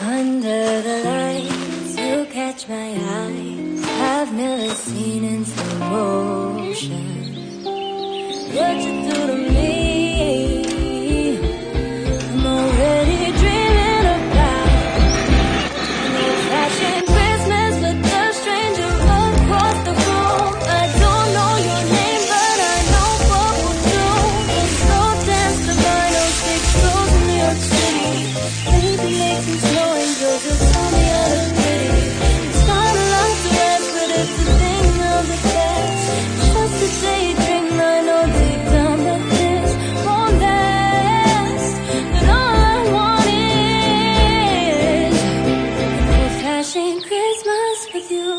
Under the lights, you catch my eyes. I've never seen in slow motion what you do to me. I'm already dreaming about an old-fashioned Christmas with a stranger across the room. I don't know your name, but I know what we'll do. We'll slow dance to 906 shows in New York City. Maybe make some snow angels, just tell me how to pretty. It's not a lot to ask, but it's a thing of the past. Just a daydream, I know deep down that this won't last. But all I want is an old-fashioned Christmas with you.